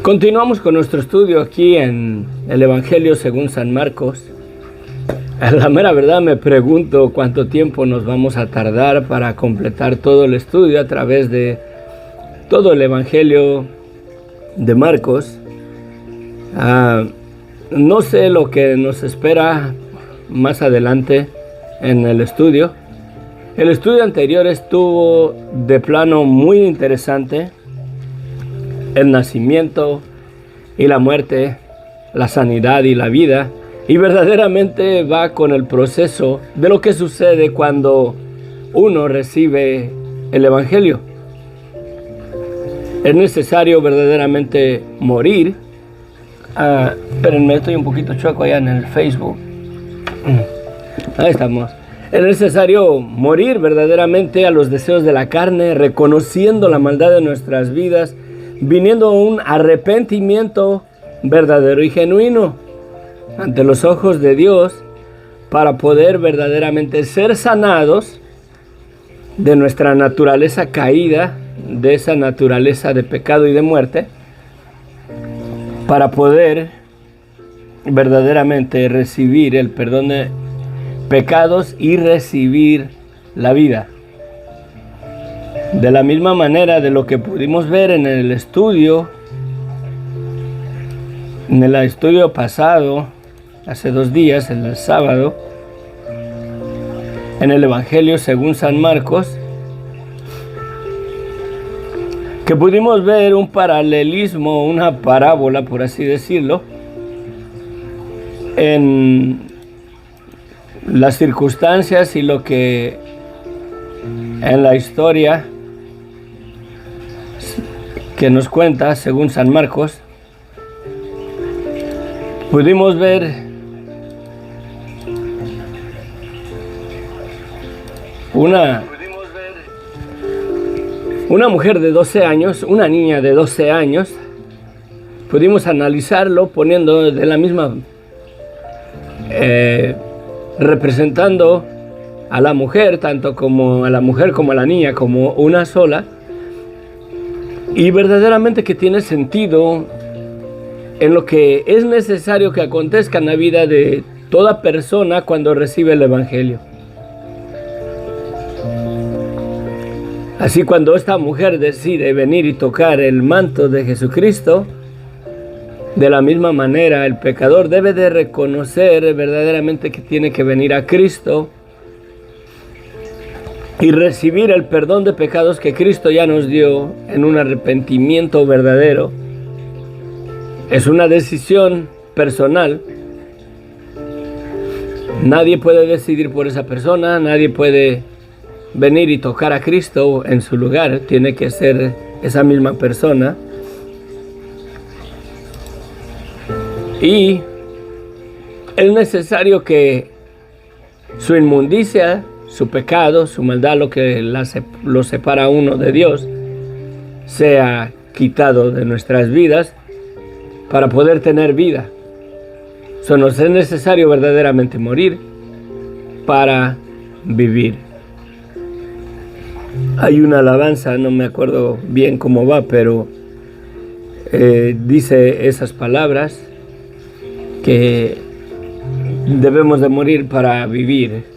Continuamos con nuestro estudio aquí en el Evangelio según San Marcos. A la mera verdad me pregunto cuánto tiempo nos vamos a tardar para completar todo el estudio a través de todo el Evangelio de Marcos. No sé lo que nos espera más adelante en el estudio. El estudio anterior estuvo de plano muy interesante. El nacimiento y la muerte, la sanidad y la vida, y verdaderamente va con el proceso de lo que sucede cuando uno recibe el Evangelio. Es necesario verdaderamente morir. Espérenme, estoy un poquito chueco allá en el Facebook. Ahí estamos. Es necesario morir verdaderamente a los deseos de la carne, reconociendo la maldad de nuestras vidas, viniendo a un arrepentimiento verdadero y genuino ante los ojos de Dios para poder verdaderamente ser sanados de nuestra naturaleza caída, de esa naturaleza de pecado y de muerte, para poder verdaderamente recibir el perdón de pecados y recibir la vida. De la misma manera de lo que pudimos ver en el estudio pasado, hace 2 días, el sábado, en el Evangelio según San Marcos, que pudimos ver un paralelismo, una parábola, por así decirlo, en las circunstancias y lo que en la historia que nos cuenta según San Marcos, pudimos ver una mujer de 12 años, una niña de 12 años. Pudimos analizarlo poniendo de la misma, representando a la mujer, tanto como a la mujer como a la niña, como una sola. Y verdaderamente que tiene sentido en lo que es necesario que acontezca en la vida de toda persona cuando recibe el Evangelio. Así, cuando esta mujer decide venir y tocar el manto de Jesucristo, de la misma manera el pecador debe de reconocer verdaderamente que tiene que venir a Cristo y recibir el perdón de pecados que Cristo ya nos dio en un arrepentimiento verdadero. Es una decisión personal. Nadie puede decidir por esa persona, nadie puede venir y tocar a Cristo en su lugar. Tiene que ser esa misma persona. Y es necesario que su inmundicia, su pecado, su maldad, lo que lo separa a uno de Dios, sea quitado de nuestras vidas para poder tener vida. Nos es necesario verdaderamente morir para vivir. Hay una alabanza, no me acuerdo bien cómo va, pero dice esas palabras, que debemos de morir para vivir.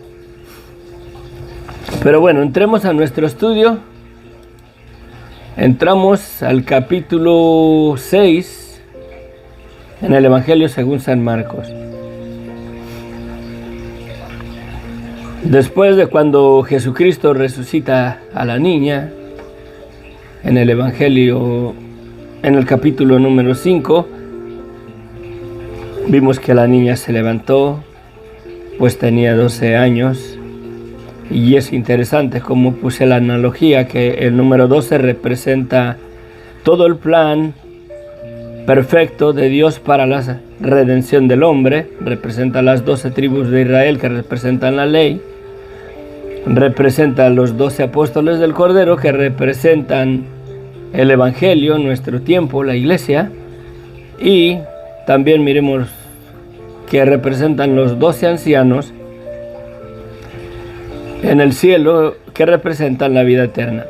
Pero bueno, entremos a nuestro estudio. Entramos al capítulo 6 en el Evangelio según San Marcos. Después de cuando Jesucristo resucita a la niña, en el Evangelio, en el capítulo número 5, vimos que la niña se levantó, pues tenía 12 años. Y es interesante cómo puse la analogía, que el número 12 representa todo el plan perfecto de Dios para la redención del hombre. Representa las 12 tribus de Israel que representan la ley. Representa a los 12 apóstoles del Cordero que representan el Evangelio, nuestro tiempo, la iglesia. Y también miremos que representan los 12 ancianos en el cielo que representan la vida eterna.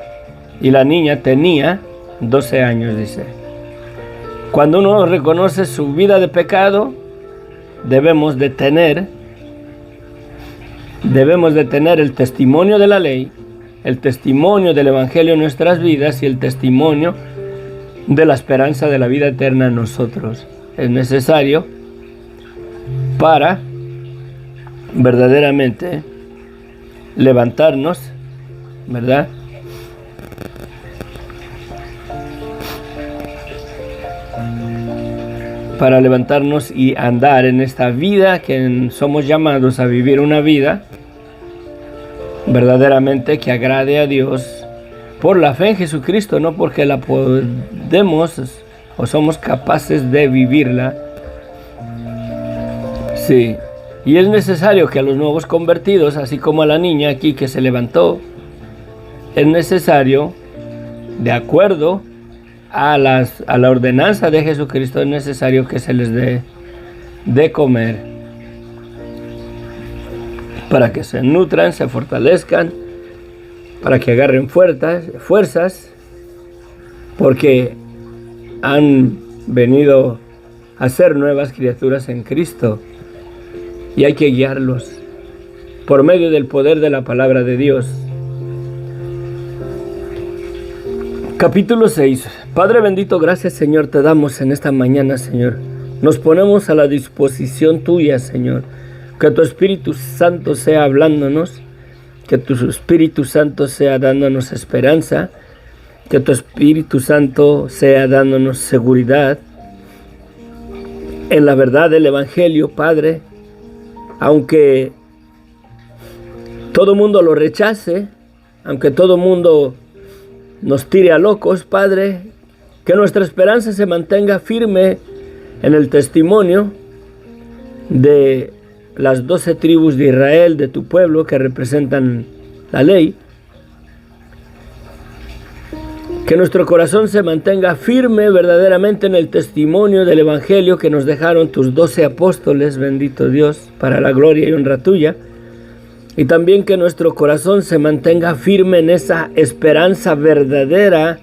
Y la niña tenía 12 años, dice. Cuando uno reconoce su vida de pecado, debemos de tener el testimonio de la ley, el testimonio del Evangelio en nuestras vidas y el testimonio de la esperanza de la vida eterna en nosotros. Es necesario para verdaderamente levantarnos, ¿verdad? Para levantarnos y andar en esta vida que somos llamados a vivir, una vida verdaderamente que agrade a Dios por la fe en Jesucristo, no porque la podemos o somos capaces de vivirla. Sí, y es necesario que a los nuevos convertidos, así como a la niña aquí que se levantó, es necesario, de acuerdo a la ordenanza de Jesucristo, es necesario que se les dé de comer para que se nutran, se fortalezcan, para que agarren fuerzas, porque han venido a ser nuevas criaturas en Cristo y hay que guiarlos por medio del poder de la palabra de Dios. Capítulo 6. Padre bendito, gracias, Señor, te damos en esta mañana, Señor. Nos ponemos a la disposición tuya, Señor. Que tu Espíritu Santo sea hablándonos, que tu Espíritu Santo sea dándonos esperanza, que tu Espíritu Santo sea dándonos seguridad en la verdad del Evangelio, Padre. Aunque todo mundo lo rechace, aunque todo mundo nos tire a locos, Padre, que nuestra esperanza se mantenga firme en el testimonio de las 12 tribus de Israel, de tu pueblo, que representan la ley. Que nuestro corazón se mantenga firme verdaderamente en el testimonio del Evangelio que nos dejaron tus 12 apóstoles, bendito Dios, para la gloria y honra tuya. Y también que nuestro corazón se mantenga firme en esa esperanza verdadera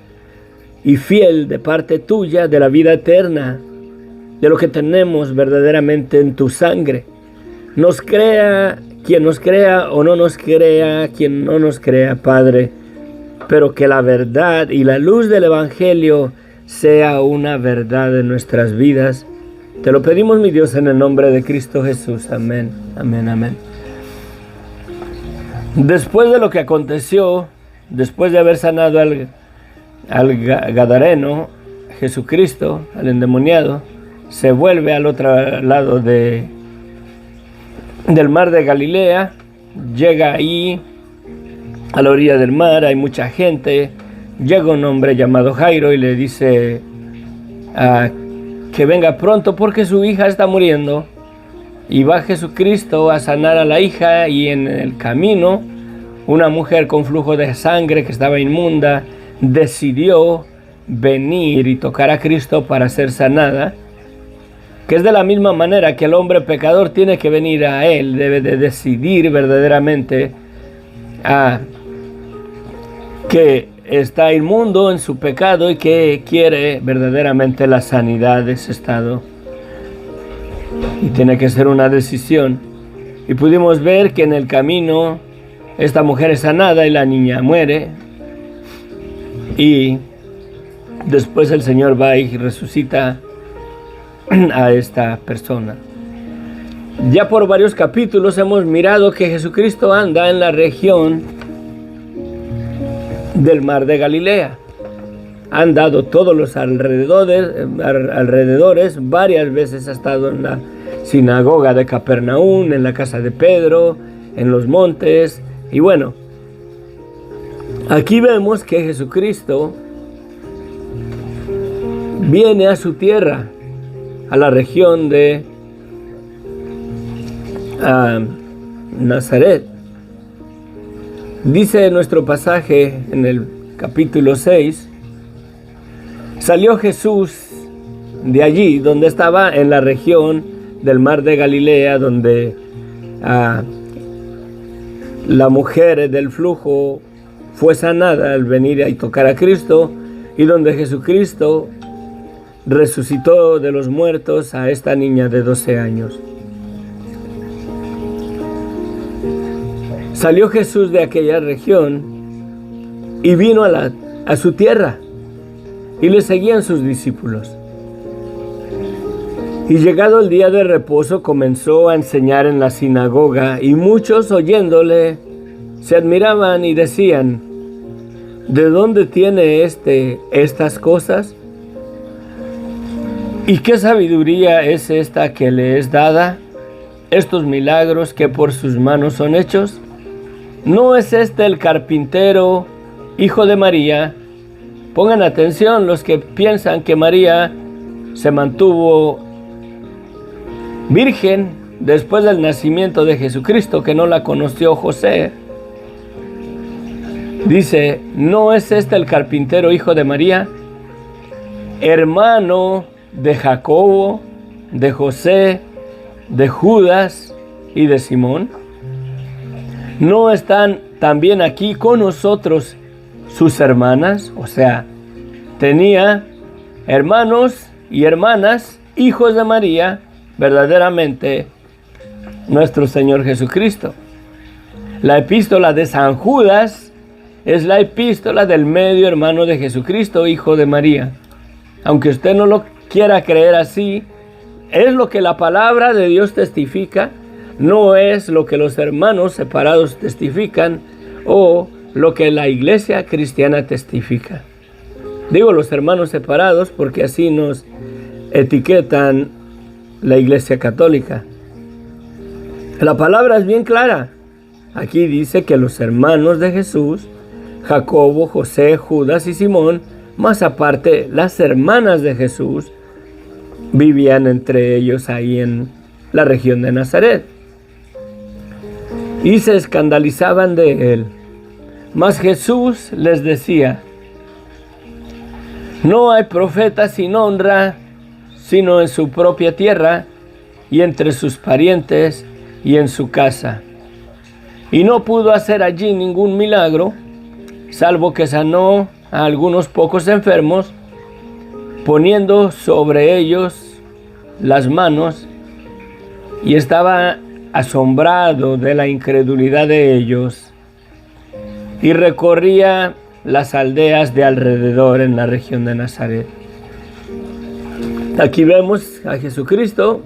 y fiel de parte tuya de la vida eterna, de lo que tenemos verdaderamente en tu sangre. Nos crea quien nos crea o no nos crea quien no nos crea, Padre, pero que la verdad y la luz del Evangelio sea una verdad en nuestras vidas. Te lo pedimos, mi Dios, en el nombre de Cristo Jesús. Amén, amén, amén. Después de lo que aconteció, después de haber sanado al gadareno, Jesucristo, al endemoniado, se vuelve al otro lado del mar de Galilea, llega ahí a la orilla del mar, hay mucha gente, llega un hombre llamado Jairo y le dice que venga pronto porque su hija está muriendo. Y va Jesucristo a sanar a la hija, y en el camino una mujer con flujo de sangre que estaba inmunda decidió venir y tocar a Cristo para ser sanada, que es de la misma manera que el hombre pecador tiene que venir a Él, debe de decidir verdaderamente que está inmundo en su pecado y que quiere verdaderamente la sanidad de ese estado. Y tiene que ser una decisión. Y pudimos ver que en el camino esta mujer es sanada y la niña muere. Y después el Señor va y resucita a esta persona. Ya por varios capítulos hemos mirado que Jesucristo anda en la región del mar de Galilea. Ha andado todos los alrededores, varias veces ha estado en la sinagoga de Capernaum, en la casa de Pedro, en los montes. Y bueno, aquí vemos que Jesucristo viene a su tierra, a la región de Nazaret. Dice nuestro pasaje en el capítulo 6, salió Jesús de allí, donde estaba en la región del mar de Galilea, donde la mujer del flujo fue sanada al venir y tocar a Cristo, y donde Jesucristo resucitó de los muertos a esta niña de 12 años. Salió Jesús de aquella región y vino a su tierra, y le seguían sus discípulos. Y llegado el día de reposo comenzó a enseñar en la sinagoga, y muchos oyéndole se admiraban y decían: ¿de dónde tiene estas cosas? ¿Y qué sabiduría es esta que le es dada? Estos milagros que por sus manos son hechos. ¿No es este el carpintero, hijo de María? Pongan atención los que piensan que María se mantuvo virgen después del nacimiento de Jesucristo, que no la conoció José. Dice: ¿no es este el carpintero, hijo de María, hermano de Jacobo, de José, de Judas y de Simón? ¿No están también aquí con nosotros sus hermanas? O sea, tenía hermanos y hermanas, hijos de María, verdaderamente nuestro Señor Jesucristo. La epístola de San Judas es la epístola del medio hermano de Jesucristo, hijo de María. Aunque usted no lo quiera creer así, es lo que la palabra de Dios testifica, no es lo que los hermanos separados testifican o lo que la iglesia cristiana testifica. Digo los hermanos separados porque así nos etiquetan la iglesia católica. La palabra es bien clara. Aquí dice que los hermanos de Jesús, Jacobo, José, Judas y Simón, más aparte las hermanas de Jesús, vivían entre ellos ahí en la región de Nazaret. Y se escandalizaban de él. Mas Jesús les decía: no hay profeta sin honra, sino en su propia tierra, y entre sus parientes, y en su casa. Y no pudo hacer allí ningún milagro, salvo que sanó a algunos pocos enfermos, poniendo sobre ellos las manos, y estaba asombrado de la incredulidad de ellos, y recorría las aldeas de alrededor en la región de Nazaret. Aquí vemos a Jesucristo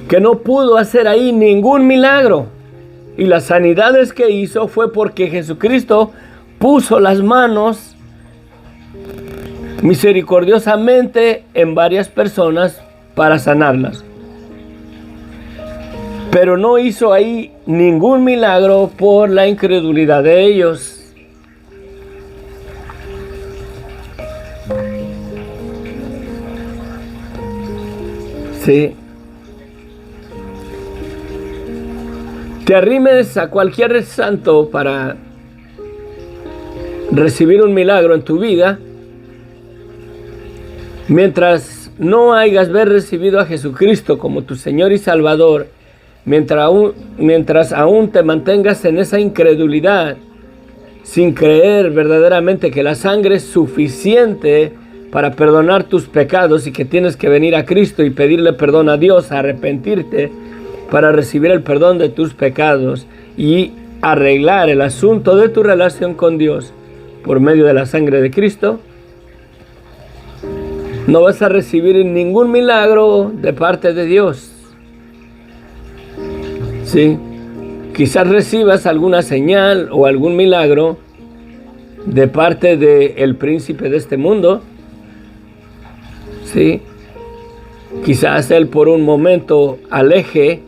que no pudo hacer ahí ningún milagro, y las sanidades que hizo fue porque Jesucristo puso las manos misericordiosamente en varias personas para sanarlas. Pero no hizo ahí ningún milagro por la incredulidad de ellos. Sí. Te arrimes a cualquier santo para recibir un milagro en tu vida, mientras no hayas recibido a Jesucristo como tu Señor y Salvador, mientras aún te mantengas en esa incredulidad, sin creer verdaderamente que la sangre es suficiente para perdonar tus pecados y que tienes que venir a Cristo y pedirle perdón a Dios, arrepentirte para recibir el perdón de tus pecados y arreglar el asunto de tu relación con Dios por medio de la sangre de Cristo, no vas a recibir ningún milagro de parte de Dios. Sí, quizás recibas alguna señal o algún milagro de parte del príncipe de este mundo. Sí, quizás él por un momento aleje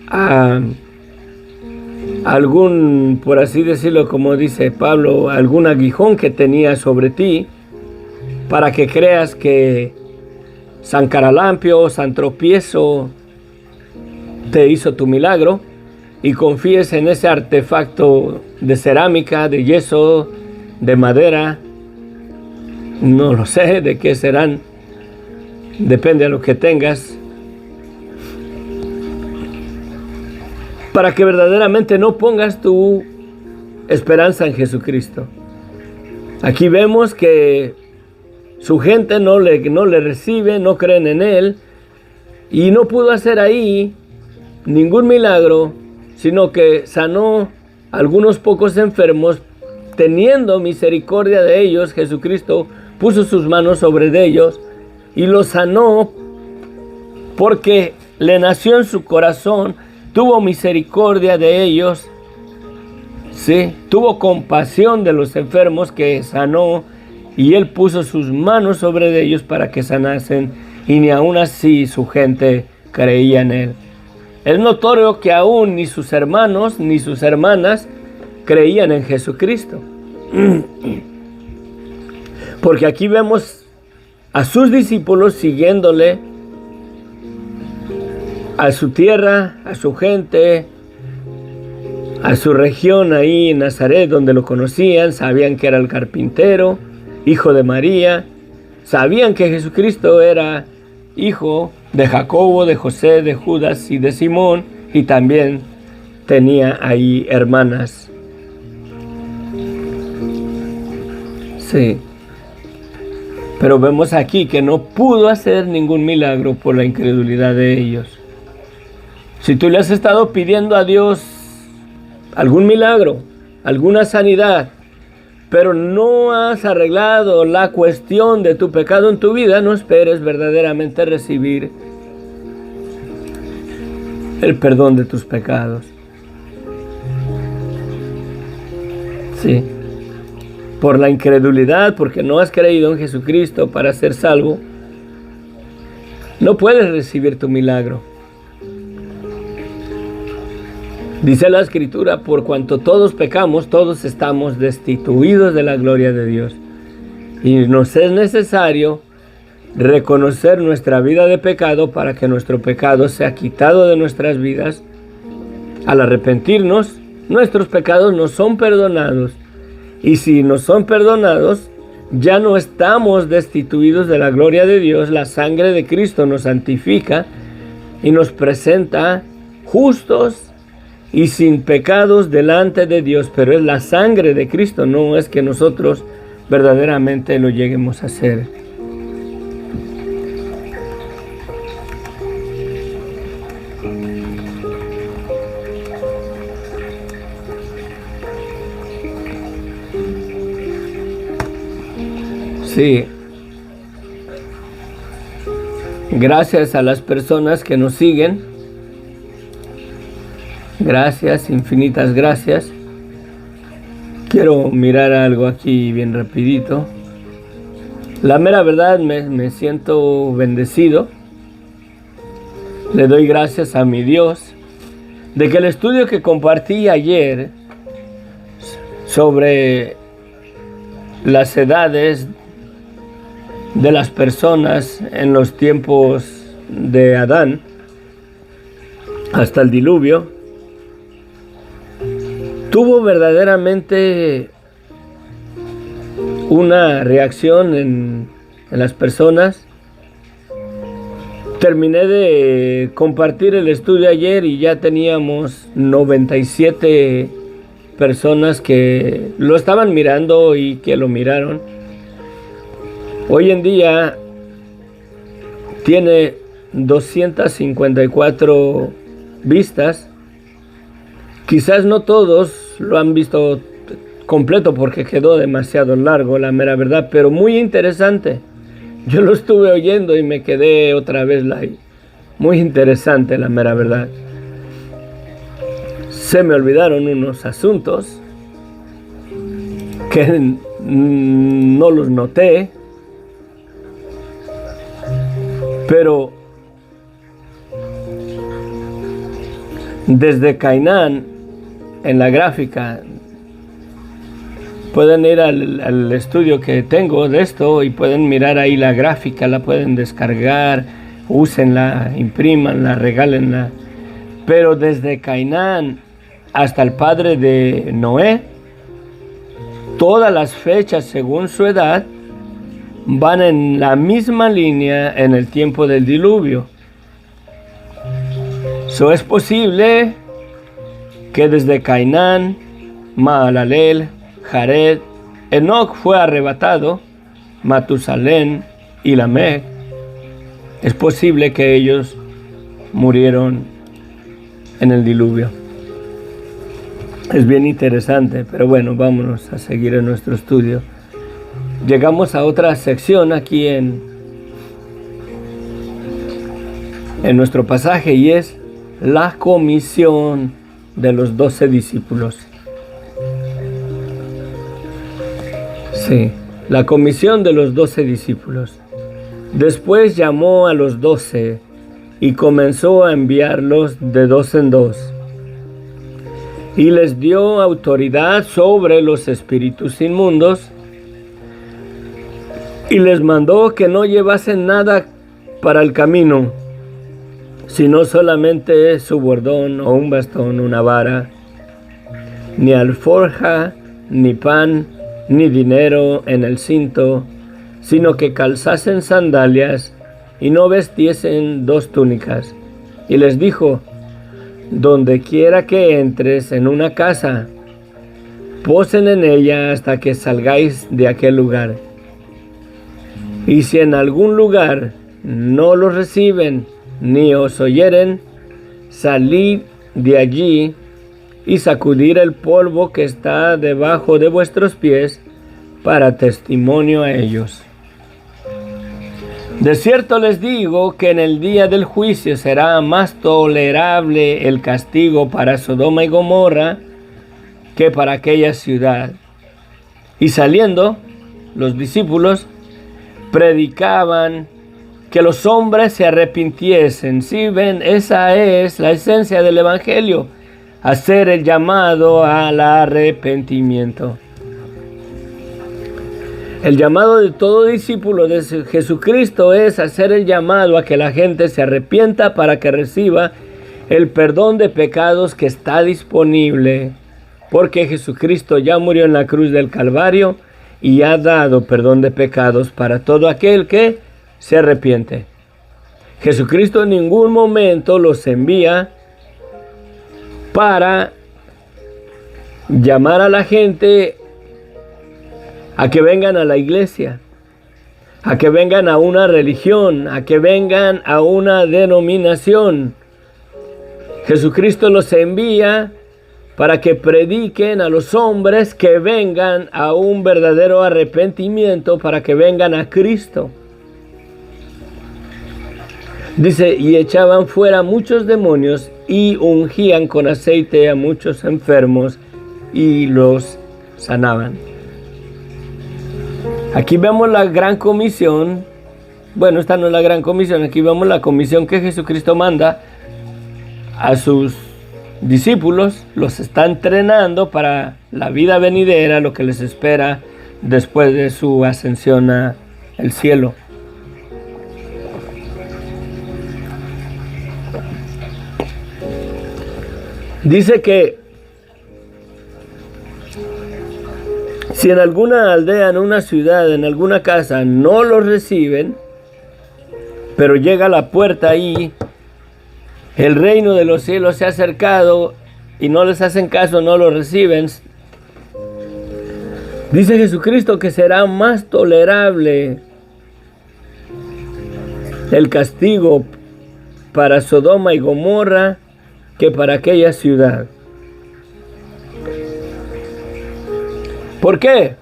a algún, por así decirlo, como dice Pablo, algún aguijón que tenía sobre ti, para que creas que San Caralampio, San Tropiezo te hizo tu milagro y confíes en ese artefacto de cerámica, de yeso, de madera, no lo sé de qué serán, depende de lo que tengas, para que verdaderamente no pongas tu esperanza en Jesucristo. Aquí vemos que Su gente no le recibe, no creen en él, y no pudo hacer ahí ningún milagro, sino que sanó a algunos pocos enfermos. Teniendo misericordia de ellos, Jesucristo puso sus manos sobre ellos y los sanó porque le nació en su corazón, tuvo misericordia de ellos, sí, tuvo compasión de los enfermos que sanó, y él puso sus manos sobre ellos para que sanasen, y ni aún así su gente creía en él. Es notorio que aún ni sus hermanos ni sus hermanas creían en Jesucristo. Porque aquí vemos a sus discípulos siguiéndole a su tierra, a su gente, a su región ahí en Nazaret, donde lo conocían, sabían que era el carpintero, hijo de María, sabían que Jesucristo era hijo de Jacobo, de José, de Judas y de Simón, y también tenía ahí hermanas. Sí. Pero vemos aquí que no pudo hacer ningún milagro por la incredulidad de ellos. Si tú le has estado pidiendo a Dios algún milagro, alguna sanidad, pero no has arreglado la cuestión de tu pecado en tu vida, no esperes verdaderamente recibir el perdón de tus pecados. Sí. Por la incredulidad, porque no has creído en Jesucristo para ser salvo, no puedes recibir tu milagro. Dice la Escritura, por cuanto todos pecamos, todos estamos destituidos de la gloria de Dios. Y nos es necesario reconocer nuestra vida de pecado para que nuestro pecado sea quitado de nuestras vidas. Al arrepentirnos, nuestros pecados nos son perdonados. Y si nos son perdonados, ya no estamos destituidos de la gloria de Dios. La sangre de Cristo nos santifica y nos presenta justos y sin pecados delante de Dios. Pero es la sangre de Cristo, no es que nosotros verdaderamente lo lleguemos a hacer. Sí. Gracias a las personas que nos siguen. Gracias, infinitas gracias. Quiero mirar algo aquí bien rapidito. La mera verdad, me siento bendecido. Le doy gracias a mi Dios de que el estudio que compartí ayer sobre las edades de las personas en los tiempos de Adán hasta el diluvio tuvo verdaderamente una reacción en las personas. Terminé de compartir el estudio ayer y ya teníamos 97 personas que lo estaban mirando y que lo miraron. Hoy en día tiene 254 vistas. Quizás no todos lo han visto completo porque quedó demasiado largo, la mera verdad, pero muy interesante. Yo lo estuve oyendo y me quedé otra vez muy interesante, la mera verdad. Se me olvidaron unos asuntos que no los noté. Pero desde Cainán, en la gráfica, pueden ir al estudio que tengo de esto y pueden mirar ahí la gráfica, la pueden descargar, úsenla, imprímanla, regálenla. Pero desde Cainán hasta el padre de Noé, todas las fechas según su edad van en la misma línea en el tiempo del diluvio. Es posible que desde Cainán, Mahalalel, Jared, Enoc fue arrebatado Matusalén y Lamec, es posible que ellos murieron en el diluvio. Es bien interesante, pero bueno, vámonos a seguir en nuestro estudio. Llegamos a otra sección aquí en nuestro pasaje, y es la comisión de los 12 discípulos. Sí, la comisión de los 12 discípulos. Después llamó a los 12 y comenzó a enviarlos de dos en dos. Y les dio autoridad sobre los espíritus inmundos y les mandó que no llevasen nada para el camino, sino solamente su bordón o un bastón, una vara, ni alforja, ni pan, ni dinero en el cinto, sino que calzasen sandalias y no vestiesen dos túnicas. Y les dijo: donde quiera que entres en una casa, posen en ella hasta que salgáis de aquel lugar. Y si en algún lugar no los reciben ni os oyeren, salid de allí y sacudir el polvo que está debajo de vuestros pies para testimonio a ellos. De cierto les digo que en el día del juicio será más tolerable el castigo para Sodoma y Gomorra que para aquella ciudad. Y saliendo, los discípulos predicaban que los hombres se arrepintiesen. Si ven, esa es la esencia del Evangelio, hacer el llamado al arrepentimiento. El llamado de todo discípulo de Jesucristo es hacer el llamado a que la gente se arrepienta para que reciba el perdón de pecados que está disponible, porque Jesucristo ya murió en la cruz del Calvario y ha dado perdón de pecados para todo aquel que se arrepiente. Jesucristo en ningún momento los envía para llamar a la gente a que vengan a la iglesia, a que vengan a una religión, a que vengan a una denominación. Jesucristo los envía para que prediquen a los hombres que vengan a un verdadero arrepentimiento, para que vengan a Cristo. Dice, y echaban fuera muchos demonios y ungían con aceite a muchos enfermos y los sanaban. Aquí vemos la gran comisión. Bueno, esta no es la gran comisión. Aquí vemos la comisión que Jesucristo manda a sus discípulos. Los está entrenando para la vida venidera, lo que les espera después de su ascensión al cielo. Dice que si en alguna aldea, en una ciudad, en alguna casa no los reciben, pero llega a la puerta ahí, el reino de los cielos se ha acercado y no les hacen caso, no los reciben, dice Jesucristo que será más tolerable el castigo para Sodoma y Gomorra que para aquella ciudad. ¿Por qué?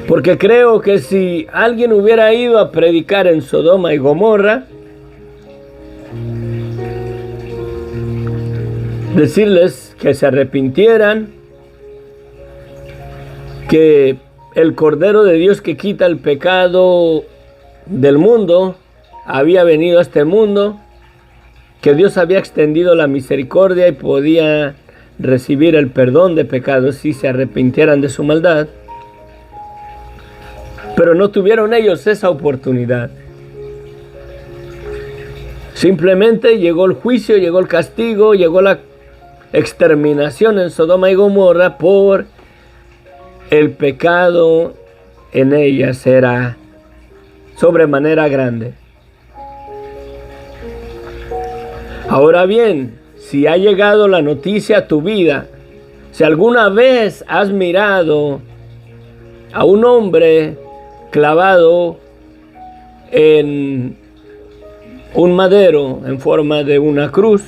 Porque creo que si alguien hubiera ido a predicar en Sodoma y Gomorra, decirles que se arrepintieran, que el Cordero de Dios que quita el pecado del mundo había venido a este mundo, que Dios había extendido la misericordia y podía recibir el perdón de pecados si se arrepintieran de su maldad, pero no tuvieron ellos esa oportunidad. Simplemente llegó el juicio, llegó el castigo, llegó la exterminación en Sodoma y Gomorra por el pecado en ellas era sobremanera grande. Ahora bien, si ha llegado la noticia a tu vida, si alguna vez has mirado a un hombre clavado en un madero en forma de una cruz.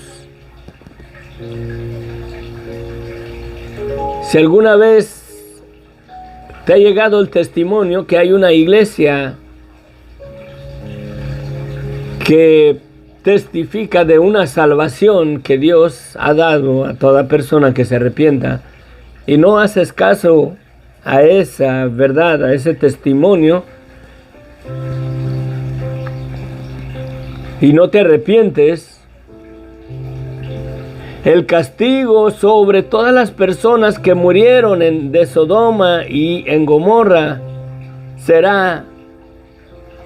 Si alguna vez te ha llegado el testimonio que hay una iglesia que testifica de una salvación que Dios ha dado a toda persona que se arrepienta, y no haces caso a esa verdad, a ese testimonio, y no te arrepientes, el castigo sobre todas las personas que murieron de Sodoma y en Gomorra será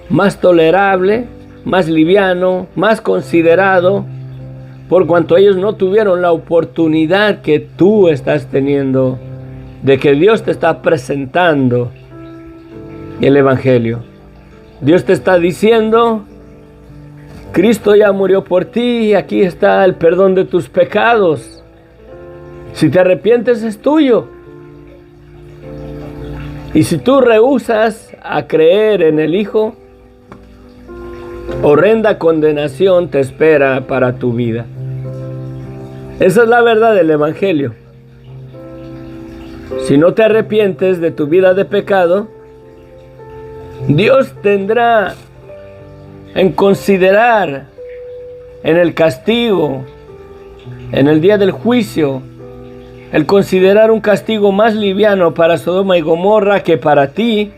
más tolerable, más liviano, más considerado, por cuanto ellos no tuvieron la oportunidad que tú estás teniendo, de que Dios te está presentando el Evangelio. Dios te está diciendo: Cristo ya murió por ti y aquí está el perdón de tus pecados. Si te arrepientes es tuyo. Y si tú rehusas a creer en el Hijo, horrenda condenación te espera para tu vida. Esa es la verdad del Evangelio. Si no te arrepientes de tu vida de pecado, Dios tendrá en considerar en el castigo, en el día del juicio, el considerar un castigo más liviano para Sodoma y Gomorra que para ti,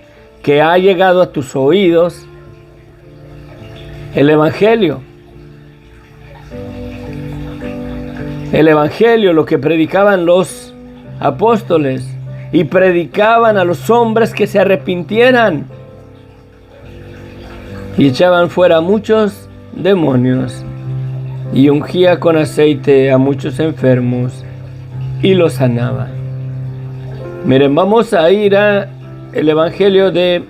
que ha llegado a tus oídos el Evangelio. El Evangelio, lo que predicaban los apóstoles, y predicaban a los hombres que se arrepintieran, y echaban fuera muchos demonios, y ungía con aceite a muchos enfermos, y los sanaba. Miren, vamos a ir a el Evangelio de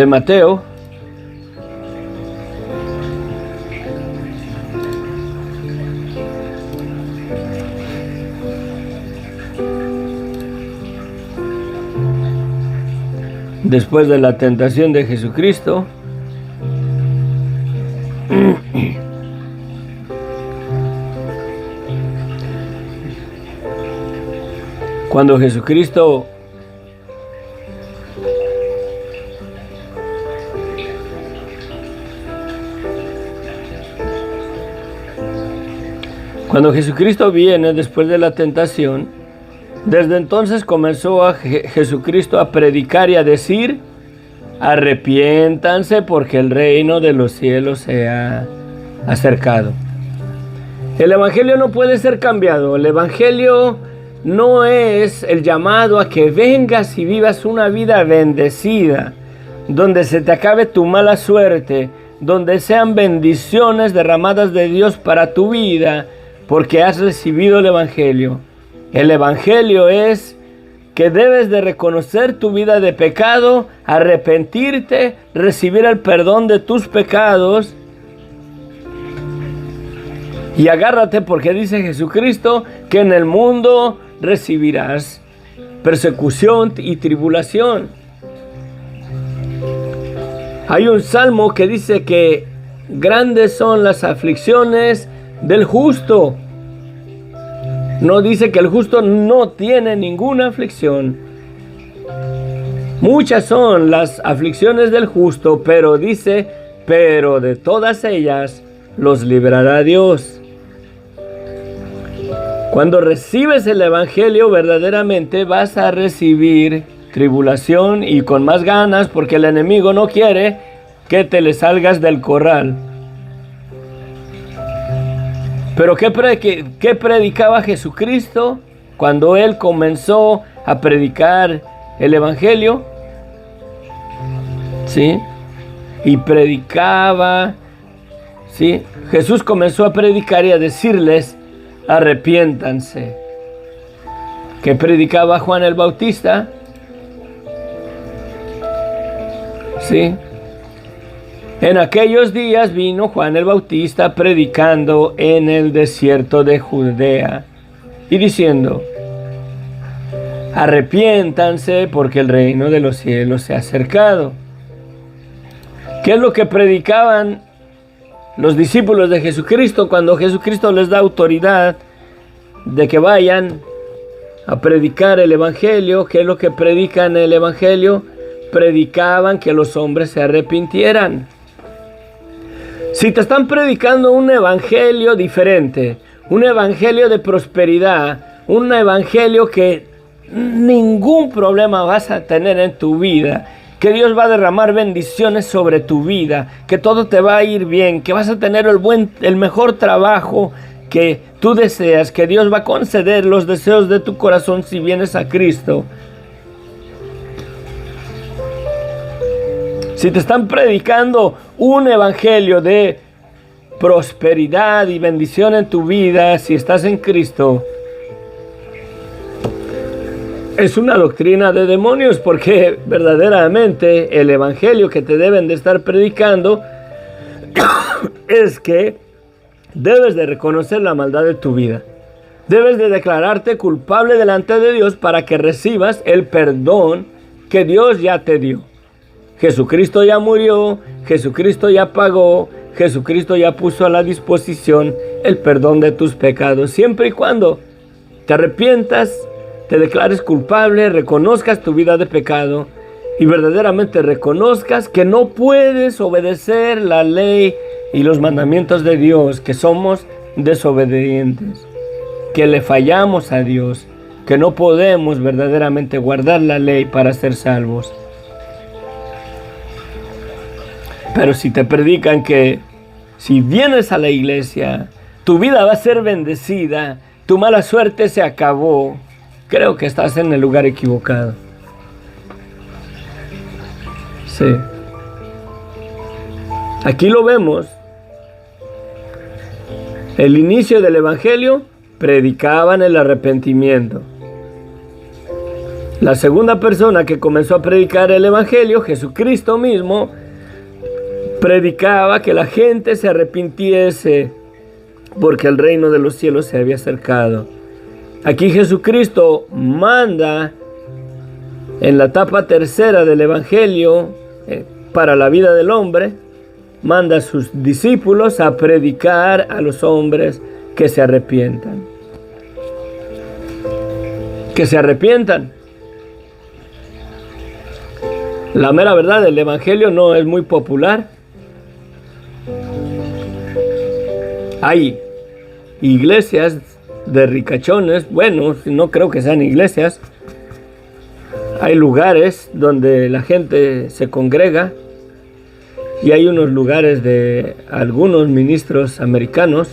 Mateo. Después de la tentación de Jesucristo, cuando Jesucristo viene después de la tentación, desde entonces comenzó Jesucristo a predicar y a decir: arrepiéntanse porque el reino de los cielos se ha acercado. El Evangelio no puede ser cambiado. El Evangelio no es el llamado a que vengas y vivas una vida bendecida, donde se te acabe tu mala suerte, donde sean bendiciones derramadas de Dios para tu vida, porque has recibido el Evangelio. El Evangelio es que debes de reconocer tu vida de pecado, arrepentirte, recibir el perdón de tus pecados, y agárrate, porque dice Jesucristo que en el mundo recibirás persecución y tribulación. Hay un salmo que dice que grandes son las aflicciones del justo. No dice que el justo no tiene ninguna aflicción. Muchas son las aflicciones del justo, pero dice: pero de todas ellas los librará Dios. Cuando recibes el Evangelio verdaderamente vas a recibir tribulación, y con más ganas, porque el enemigo no quiere que te le salgas del corral. Pero ¿qué predicaba Jesucristo cuando Él comenzó a predicar el Evangelio? ¿Sí? Y predicaba, ¿sí? Jesús comenzó a predicar y a decirles: arrepiéntanse. ¿Qué predicaba Juan el Bautista? ¿Sí? En aquellos días vino Juan el Bautista predicando en el desierto de Judea y diciendo: arrepiéntanse porque el reino de los cielos se ha acercado. ¿Qué es lo que predicaban los discípulos de Jesucristo cuando Jesucristo les da autoridad de que vayan a predicar el Evangelio? ¿Qué es lo que predican el Evangelio? Predicaban que los hombres se arrepintieran. Si te están predicando un evangelio diferente, un evangelio de prosperidad, un evangelio que ningún problema vas a tener en tu vida, que Dios va a derramar bendiciones sobre tu vida, que todo te va a ir bien, que vas a tener el mejor trabajo que tú deseas, que Dios va a conceder los deseos de tu corazón si vienes a Cristo. Si te están predicando un evangelio de prosperidad y bendición en tu vida, si estás en Cristo, es una doctrina de demonios, porque verdaderamente el evangelio que te deben de estar predicando es que debes de reconocer la maldad de tu vida. Debes de declararte culpable delante de Dios para que recibas el perdón que Dios ya te dio. Jesucristo ya murió, Jesucristo ya pagó, Jesucristo ya puso a la disposición el perdón de tus pecados. Siempre y cuando te arrepientas, te declares culpable, reconozcas tu vida de pecado y verdaderamente reconozcas que no puedes obedecer la ley y los mandamientos de Dios, que somos desobedientes, que le fallamos a Dios, que no podemos verdaderamente guardar la ley para ser salvos. Pero si te predican que si vienes a la iglesia, tu vida va a ser bendecida, tu mala suerte se acabó, creo que estás en el lugar equivocado. Sí. Aquí lo vemos. El inicio del evangelio, predicaban el arrepentimiento. La segunda persona que comenzó a predicar el evangelio, Jesucristo mismo, predicaba que la gente se arrepintiese porque el reino de los cielos se había acercado. Aquí Jesucristo manda en la etapa tercera del evangelio para la vida del hombre, manda a sus discípulos a predicar a los hombres que se arrepientan. Que se arrepientan. La mera verdad, el evangelio no es muy popular. Hay iglesias de ricachones, bueno, no creo que sean iglesias. Hay lugares donde la gente se congrega y hay unos lugares de algunos ministros americanos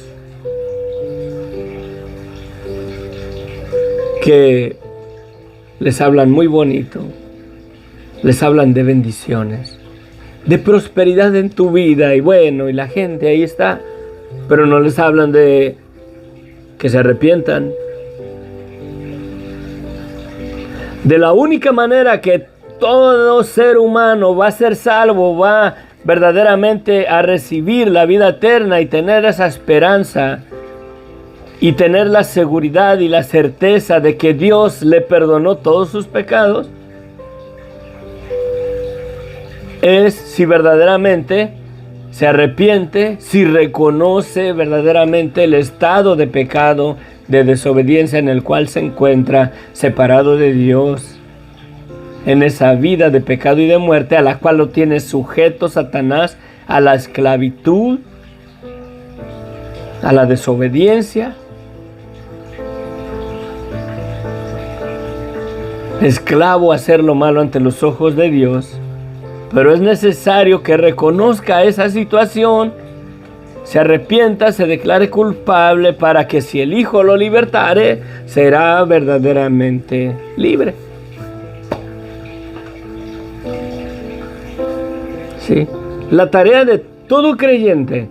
que les hablan muy bonito, les hablan de bendiciones, de prosperidad en tu vida, y bueno, y la gente ahí está, pero no les hablan de que se arrepientan. De la única manera que todo ser humano va a ser salvo, va verdaderamente a recibir la vida eterna y tener esa esperanza y tener la seguridad y la certeza de que Dios le perdonó todos sus pecados, es si verdaderamente se arrepiente, si reconoce verdaderamente el estado de pecado, de desobediencia en el cual se encuentra, separado de Dios, en esa vida de pecado y de muerte a la cual lo tiene sujeto Satanás, a la esclavitud, a la desobediencia, esclavo a hacer lo malo ante los ojos de Dios. Pero es necesario que reconozca esa situación, se arrepienta, se declare culpable, para que si el Hijo lo libertare, será verdaderamente libre. Sí. La tarea de todo creyente,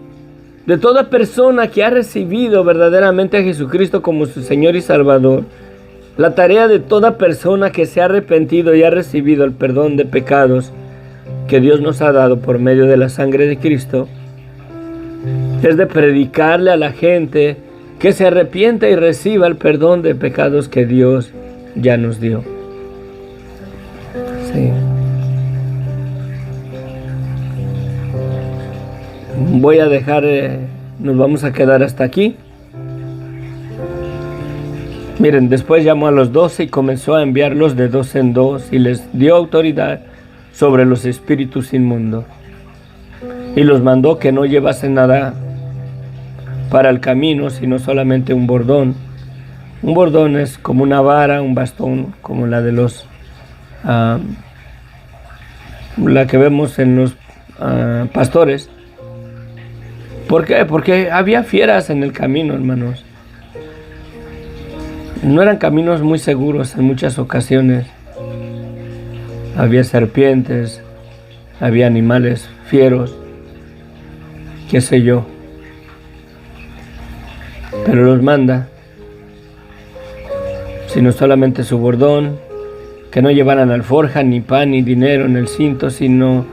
de toda persona que ha recibido verdaderamente a Jesucristo como su Señor y Salvador, la tarea de toda persona que se ha arrepentido y ha recibido el perdón de pecados que Dios nos ha dado por medio de la sangre de Cristo, es de predicarle a la gente que se arrepienta y reciba el perdón de pecados que Dios ya nos dio. Sí. Voy a dejar, nos vamos a quedar hasta aquí. Miren, después llamó a los 12 y comenzó a enviarlos de 2 en 2 y les dio autoridad sobre los espíritus inmundos. Y los mandó que no llevasen nada para el camino, sino solamente un bordón. Un bordón es como una vara, un bastón, como la de los, la que vemos en los pastores. ¿Por qué? Porque había fieras en el camino, hermanos. No eran caminos muy seguros en muchas ocasiones. Había serpientes, había animales fieros, qué sé yo. Pero los manda, sino solamente su bordón, que no llevaran alforja, ni pan, ni dinero en el cinto, sino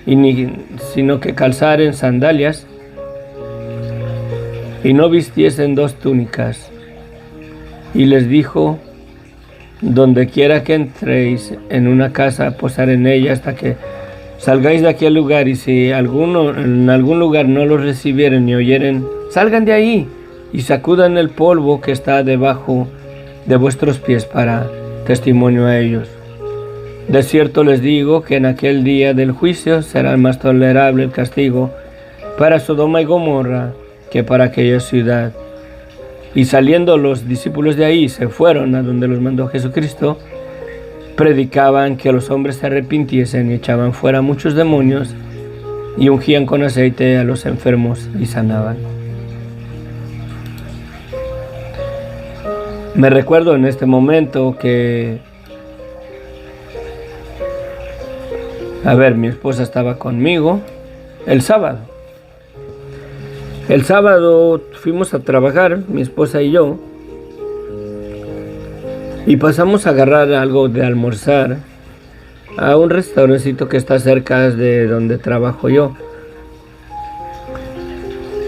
que calzaren sandalias, y no vistiesen 2 túnicas. Y les dijo: donde quiera que entréis en una casa, posar en ella hasta que salgáis de aquel lugar, y si en algún lugar no los recibieren ni oyeren, salgan de ahí y sacudan el polvo que está debajo de vuestros pies para testimonio a ellos. De cierto les digo que en aquel día del juicio será más tolerable el castigo para Sodoma y Gomorra que para aquella ciudad. Y saliendo los discípulos de ahí se fueron a donde los mandó Jesucristo, predicaban que los hombres se arrepintiesen y echaban fuera muchos demonios y ungían con aceite a los enfermos y sanaban. Me recuerdo en este momento que, mi esposa estaba conmigo el sábado. El sábado fuimos a trabajar, mi esposa y yo, y pasamos a agarrar algo de almorzar a un restaurancito que está cerca de donde trabajo yo.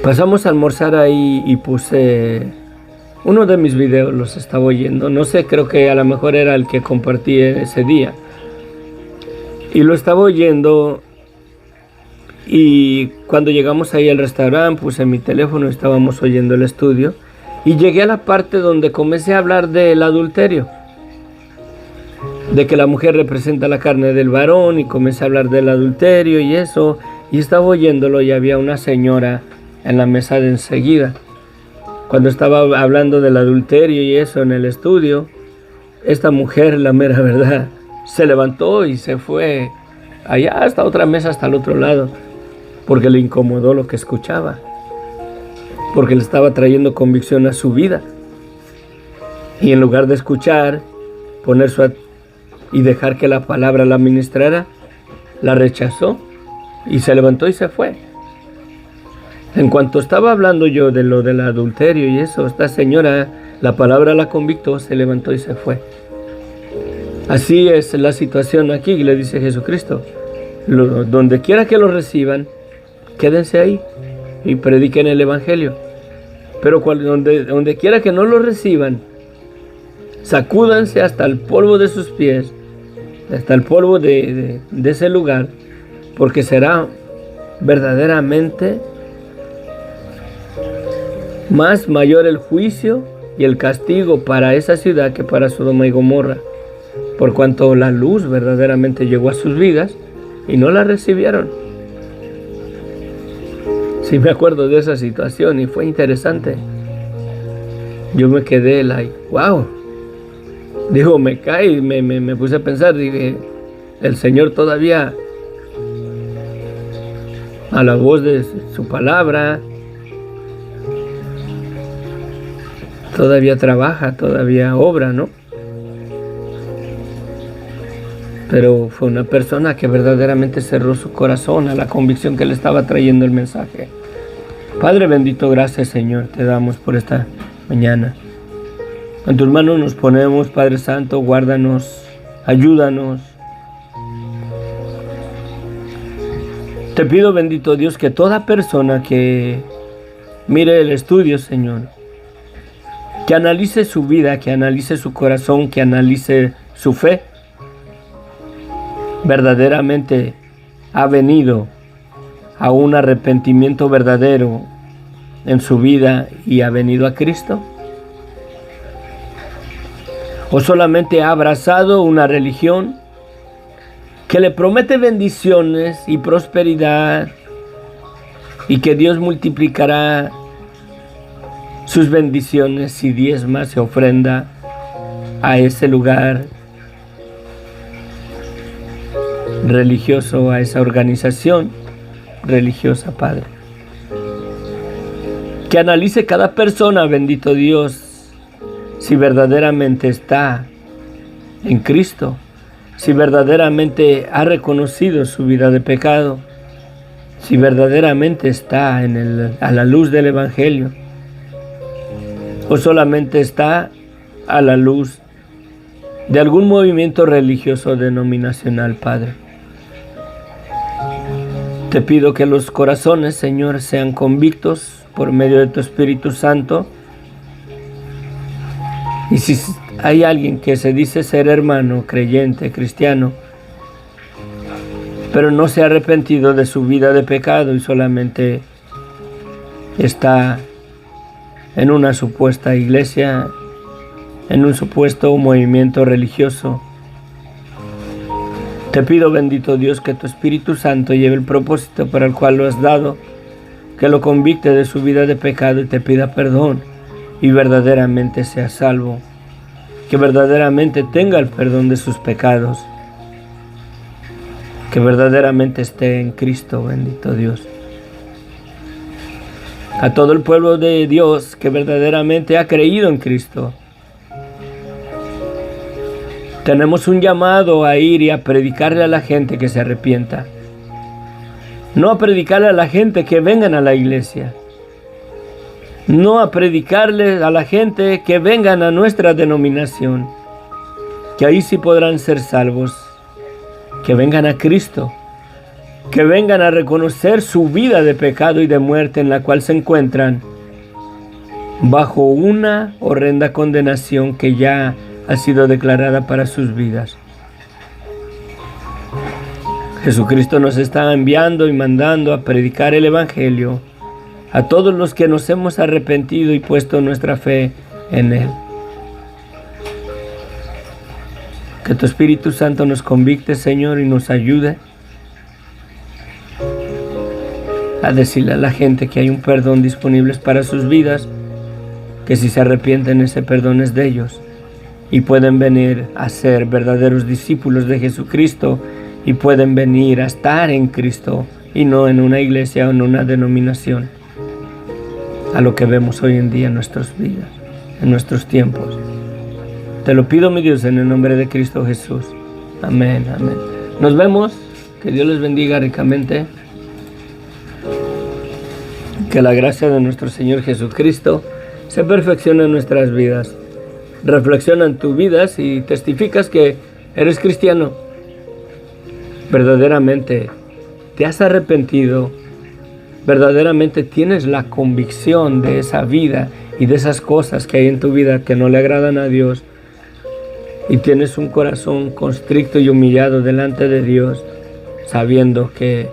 Pasamos a almorzar ahí y puse uno de mis videos, los estaba oyendo, no sé, creo que a lo mejor era el que compartí ese día, y lo estaba oyendo. Y cuando llegamos ahí al restaurante, puse mi teléfono, estábamos oyendo el estudio, y llegué a la parte donde comencé a hablar del adulterio, de que la mujer representa la carne del varón, y comencé a hablar del adulterio y eso, y estaba oyéndolo y había una señora en la mesa de enseguida. Cuando estaba hablando del adulterio y eso en el estudio, esta mujer, la mera verdad, se levantó y se fue allá hasta otra mesa, hasta el otro lado, porque le incomodó lo que escuchaba, porque le estaba trayendo convicción a su vida. Y en lugar de escuchar, y dejar que la palabra la ministrara, la rechazó y se levantó y se fue. En cuanto estaba hablando yo de lo del adulterio y eso, esta señora, la palabra la convictó, se levantó y se fue. Así es la situación aquí, le dice Jesucristo. Donde quiera que lo reciban, quédense ahí y prediquen el evangelio. Pero donde quiera que no lo reciban, sacúdanse hasta el polvo de sus pies, hasta el polvo de ese lugar, porque será verdaderamente más mayor el juicio y el castigo para esa ciudad que para Sodoma y Gomorra, por cuanto la luz verdaderamente llegó a sus vidas y no la recibieron. Sí, me acuerdo de esa situación y fue interesante. Yo me quedé wow. Digo, me puse a pensar, dije, el Señor todavía, a la voz de su palabra, todavía trabaja, todavía obra, ¿no? Pero fue una persona que verdaderamente cerró su corazón a la convicción que le estaba trayendo el mensaje. Padre bendito, gracias Señor, te damos por esta mañana. En tus manos nos ponemos, Padre Santo, guárdanos, ayúdanos. Te pido, bendito Dios, que toda persona que mire el estudio, Señor, que analice su vida, que analice su corazón, que analice su fe. ¿Verdaderamente ha venido a un arrepentimiento verdadero en su vida y ha venido a Cristo? ¿O solamente ha abrazado una religión que le promete bendiciones y prosperidad y que Dios multiplicará sus bendiciones si diezma, se ofrenda a ese lugar religioso, a esa organización religiosa, Padre? Que analice cada persona, bendito Dios, si verdaderamente está en Cristo, si verdaderamente ha reconocido su vida de pecado, si verdaderamente está a la luz del Evangelio, o solamente está a la luz de algún movimiento religioso denominacional, Padre. Te pido que los corazones, Señor, sean convictos por medio de tu Espíritu Santo. Y si hay alguien que se dice ser hermano, creyente, cristiano, pero no se ha arrepentido de su vida de pecado y solamente está en una supuesta iglesia, en un supuesto movimiento religioso, te pido, bendito Dios, que tu Espíritu Santo lleve el propósito para el cual lo has dado, que lo convicte de su vida de pecado y te pida perdón y verdaderamente sea salvo, que verdaderamente tenga el perdón de sus pecados, que verdaderamente esté en Cristo, bendito Dios. A todo el pueblo de Dios que verdaderamente ha creído en Cristo, tenemos un llamado a ir y a predicarle a la gente que se arrepienta. No a predicarle a la gente que vengan a la iglesia. No a predicarle a la gente que vengan a nuestra denominación. Que ahí sí podrán ser salvos. Que vengan a Cristo. Que vengan a reconocer su vida de pecado y de muerte en la cual se encuentran bajo una horrenda condenación que ya ha sido declarada para sus vidas. Jesucristo nos está enviando y mandando a predicar el Evangelio a todos los que nos hemos arrepentido y puesto nuestra fe en Él. Que tu Espíritu Santo nos convicte, Señor, y nos ayude a decirle a la gente que hay un perdón disponible para sus vidas, que si se arrepienten ese perdón es de ellos y pueden venir a ser verdaderos discípulos de Jesucristo y pueden venir a estar en Cristo y no en una iglesia o en una denominación, a lo que vemos hoy en día en nuestras vidas, en nuestros tiempos. Te lo pido, mi Dios, en el nombre de Cristo Jesús. Amén, amén. Nos vemos. Que Dios les bendiga ricamente. Que la gracia de nuestro Señor Jesucristo se perfeccione en nuestras vidas. Reflexiona en tu vida si testificas que eres cristiano. Verdaderamente te has arrepentido. Verdaderamente tienes la convicción de esa vida y de esas cosas que hay en tu vida que no le agradan a Dios. Y tienes un corazón constricto y humillado delante de Dios, sabiendo que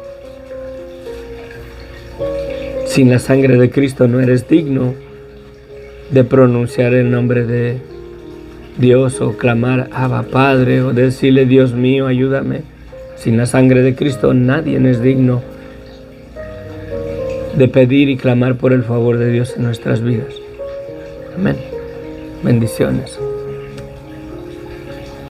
sin la sangre de Cristo no eres digno de pronunciar el nombre de Dios o clamar Abba Padre o decirle Dios mío, ayúdame. Sin la sangre de Cristo nadie es digno de pedir y clamar por el favor de Dios en nuestras vidas. Amén. Bendiciones.